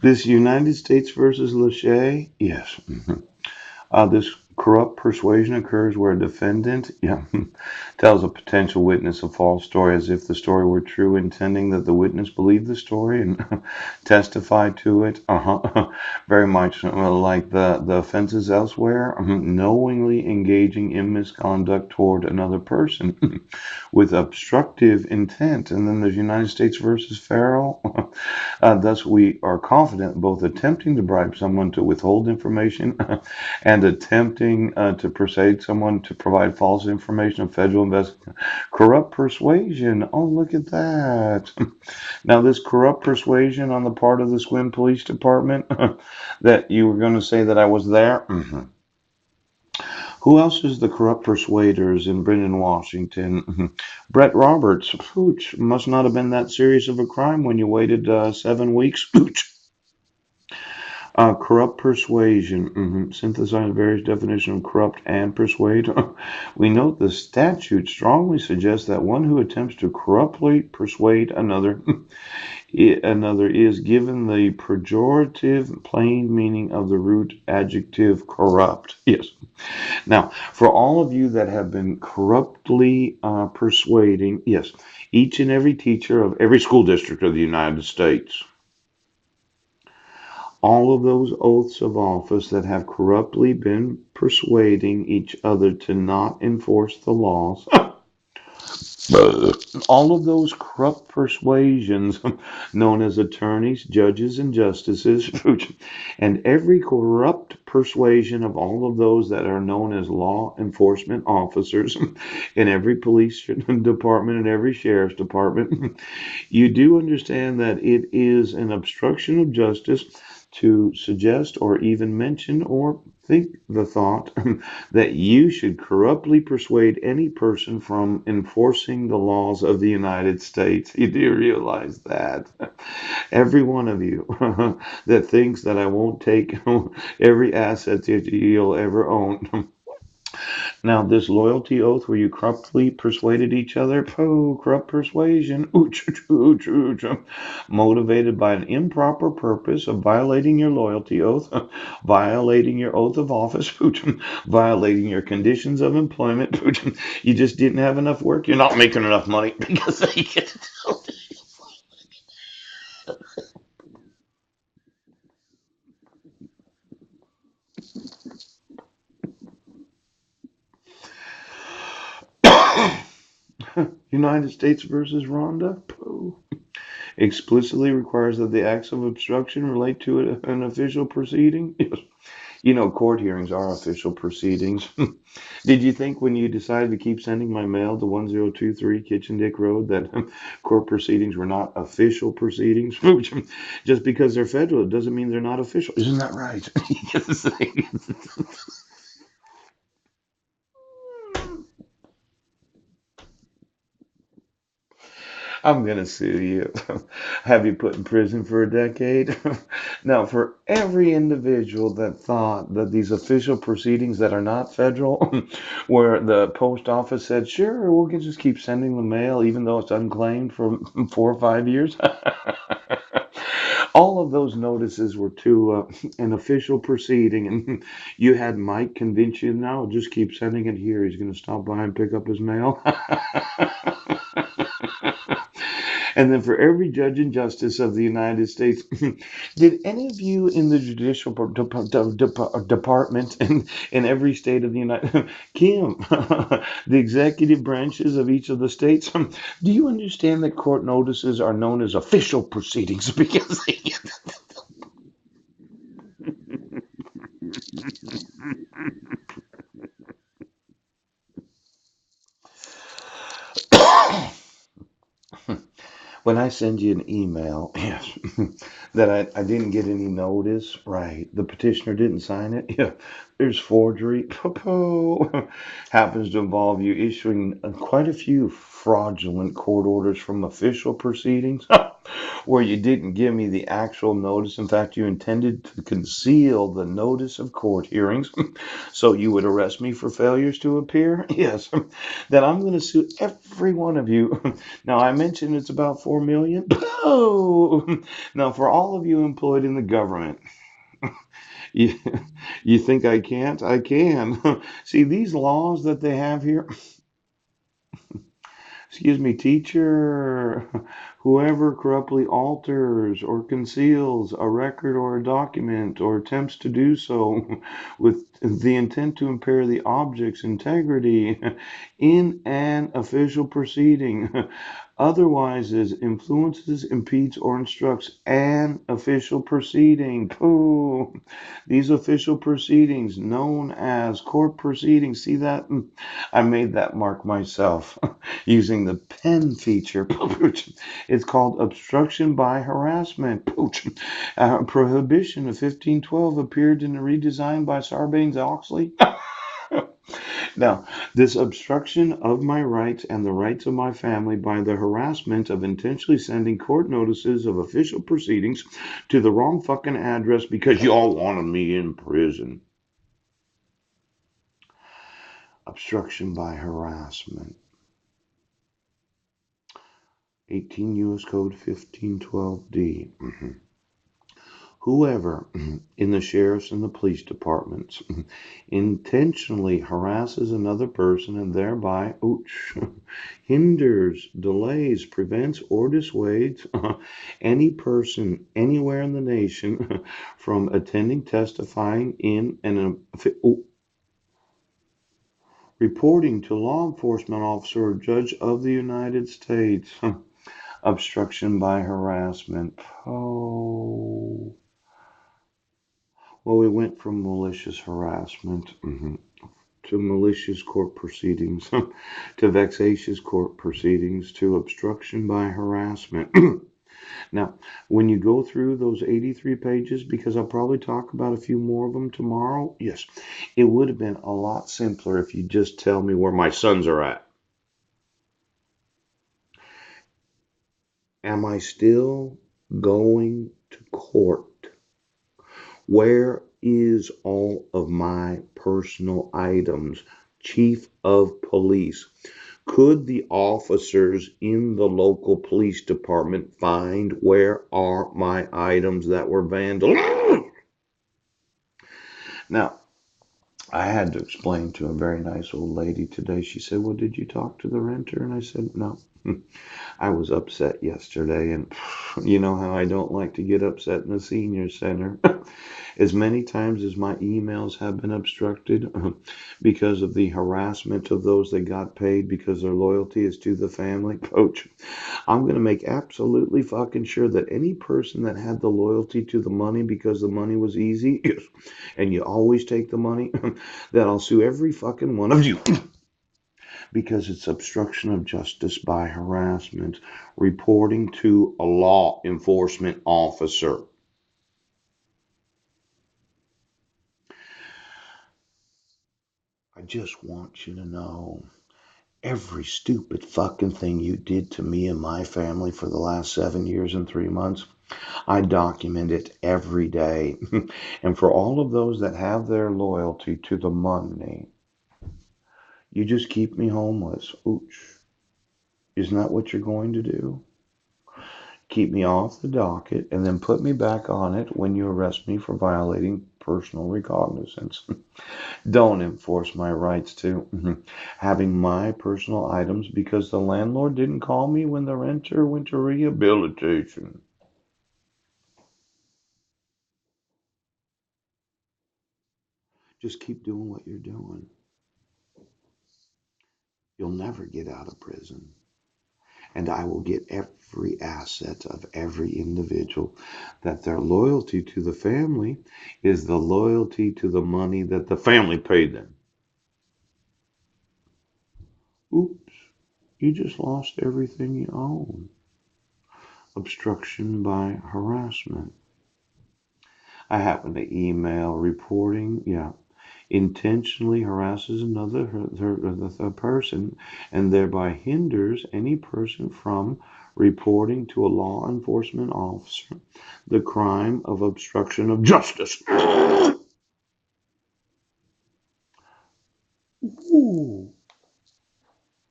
This United States versus Lachey? Yes. This corrupt persuasion occurs where a defendant, tells a potential witness a false story as if the story were true, intending that the witness believe the story and testify to it. Very much like the offenses elsewhere, knowingly engaging in misconduct toward another person with obstructive intent. And then there's United States versus Farrell. Thus, we are confident both attempting to bribe someone to withhold information and attempting to persuade someone to provide false information of federal investigation. Corrupt persuasion. Oh, look at that. Now, this corrupt persuasion on the part of the Sequim Police Department, that you were going to say that I was there? Who else is the corrupt persuaders in Brennan, Washington? Brett Roberts. Pooch. Must not have been that serious of a crime when you waited 7 weeks. Pooch. Corrupt persuasion. Synthesize various definitions of corrupt and persuade. We note the statute strongly suggests that one who attempts to corruptly persuade another another is given the pejorative plain meaning of the root adjective corrupt. Yes. Now, for all of you that have been corruptly persuading, yes, each and every teacher of every school district of the United States, all of those oaths of office that have corruptly been persuading each other to not enforce the laws, all of those corrupt persuasions known as attorneys, judges, and justices, and every corrupt persuasion of all of those that are known as law enforcement officers in every police department and every sheriff's department, you do understand that it is an obstruction of justice to suggest or even mention or think the thought that you should corruptly persuade any person from enforcing the laws of the United States. You do realize that. Every one of you that thinks that I won't take every asset that you'll ever own. Now, this loyalty oath where you corruptly persuaded each other, corrupt persuasion, motivated by an improper purpose of violating your loyalty oath, violating your oath of office, violating your conditions of employment. You just didn't have enough work. You're not making enough money because they get. United States versus Rhonda. Explicitly requires that the acts of obstruction relate to an official proceeding. Yes. You know, court hearings are official proceedings. Did you think when you decided to keep sending my mail to 1023 Kitchen Dick Road that court proceedings were not official proceedings? Just because they're federal, it doesn't mean they're not official. Isn't that right? I'm gonna sue you. Have you put in prison for a decade? Now, for every individual that thought that these official proceedings that are not federal, where the post office said, sure, we'll just keep sending the mail even though it's unclaimed for 4 or 5 years. All of those notices were to an official proceeding, and you had Mike convince you, no, just keep sending it here. He's going to stop by and pick up his mail. And then for every judge and justice of the United States, did any of you in the judicial department in every state of the United, Kim, the executive branches of each of the states, do you understand that court notices are known as official proceedings because when I send you an email, yes, that I didn't get any notice, right? The petitioner didn't sign it. Yeah. There's forgery. Happens to involve you issuing quite a few fraudulent court orders from official proceedings where you didn't give me the actual notice. In fact, you intended to conceal the notice of court hearings so you would arrest me for failures to appear. Yes, then I'm going to sue every one of you. Now, I mentioned it's about 4 million. Now, for all of you employed in the government, you, you think I can't? I can. See, these laws that they have here, excuse me, teacher, whoever corruptly alters or conceals a record or a document or attempts to do so with the intent to impair the object's integrity in an official proceeding, otherwise is influences, impedes, or instructs an official proceeding. Ooh, these official proceedings known as court proceedings. See that? I made that mark myself using the pen feature. It's called obstruction by harassment. Prohibition of 1512 appeared in a redesign by Sarbanes-Oxley. Now, this obstruction of my rights and the rights of my family by the harassment of intentionally sending court notices of official proceedings to the wrong fucking address because y'all wanted me in prison. Obstruction by harassment. 18 U.S. Code 1512D. Whoever in the sheriff's and the police departments intentionally harasses another person and thereby hinders, delays, prevents, or dissuades any person anywhere in the nation from attending, testifying in an reporting to law enforcement officer or judge of the United States. Obstruction by harassment. Oh. Well, we went from malicious harassment to malicious court proceedings to vexatious court proceedings to obstruction by harassment. Now, when you go through those 83 pages, because I'll probably talk about a few more of them tomorrow, yes, it would have been a lot simpler if you just tell me where my sons are at. Am I still going to court? Where is all of my personal items? Chief of Police. Could the officers in the local police department find where are my items that were vandalized? Now, I had to explain to a very nice old lady today. She said, well, did you talk to the renter? And I said, no. I was upset yesterday, and you know how I don't like to get upset in the senior center. As many times as my emails have been obstructed because of the harassment of those that got paid because their loyalty is to the family, coach, I'm going to make absolutely fucking sure that any person that had the loyalty to the money because the money was easy, and you always take the money, that I'll sue every fucking one of you. Because it's obstruction of justice by harassment, reporting to a law enforcement officer. I just want you to know every stupid fucking thing you did to me and my family for the last 7 years and 3 months, I document it every day. And for all of those that have their loyalty to the money, you just keep me homeless. Ooch. Isn't that what you're going to do? Keep me off the docket and then put me back on it when you arrest me for violating personal recognizance. Don't enforce my rights to having my personal items because the landlord didn't call me when the renter went to rehabilitation. Just keep doing what you're doing. You'll never get out of prison. And I will get every asset of every individual that their loyalty to the family is the loyalty to the money that the family paid them. Oops, you just lost everything you own. Obstruction by harassment. I happen to email reporting. Yeah. intentionally harasses another the person and thereby hinders any person from reporting to a law enforcement officer the crime of obstruction of justice.